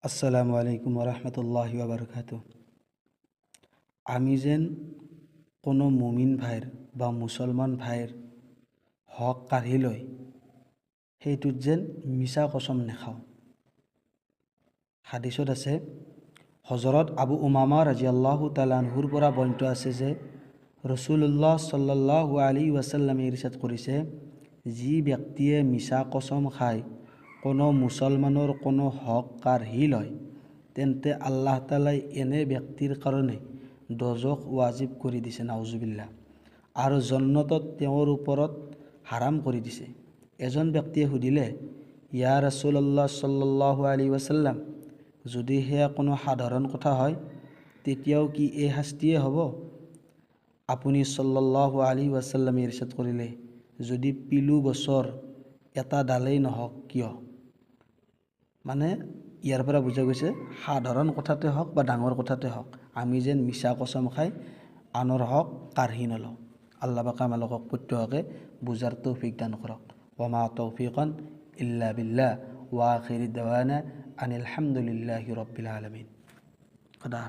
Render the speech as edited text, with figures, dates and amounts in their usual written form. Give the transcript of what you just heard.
আসসালামু আলাইকুম ওৰহমতুল্লাহি ওয়াবাৰকাতুহ। আমি যেন কোনো মুমিন ভাইৰ বা মুছলমান ভাইৰ হক কাঢ়ি লয় সেইটোত যেন মিছা কচম নেখাওঁ। হাদিছত আছে, হজৰত আবু উমামা ৰাদিয়াল্লাহু তাআলা আনহুৰ পৰা বৰ্ণিত আছে যে ৰাসূলুল্লাহ সাল্লাল্লাহু আলাইহি ওয়াসাল্লামে ইৰশাদ কৰিছে, যি ব্যক্তিয়ে মিছা কচম খায় কোনো মুছলমানৰ কোনো হক কাঢ়ি লয় তেন্তে আল্লাহ তাআলাই এনে ব্যক্তিৰ কাৰণে দোজখ ৱাজিব কৰি দিছে, নাউজুবিল্লাহ, আৰু জন্নতত তেওঁৰ ওপৰত হাৰাম কৰি দিছে। এজন ব্যক্তিয়ে সুধিলে, ইয়া ৰাসূলুল্লাহ সাল্লাল্লাহু আলাইহি ওয়াসাল্লাম, যদি সেয়া কোনো সাধাৰণ কথা হয় তেতিয়াও কি এই শাস্তিয়ে হ'ব? আপুনি সাল্লাল্লাহু আলাইহি ওয়াসাল্লামে ইৰশাদ কৰিলে, যদি পিলু গছৰ এটা ডালেই নহওক কিয়। মানে ইয়াৰ পৰা বুজা গৈছে, সাধাৰণ কথাতে হওক বা ডাঙৰ কথাতে হওক আমি যেন মিছা কচম খাই আনৰ হক কাঢ়ি নলওঁ। আল্লাহ পাকে আমালোকক প্ৰত্যেককে বুজাৰ তৌফিক দান কৰক। ওমা তৌফিকন ইল্লা বিল্লাহ ওয়া আখিৰি দাৱানা আনিল হামদুলিল্লাহি ৰাব্বিল আলামিন। খুদা হাফিজ।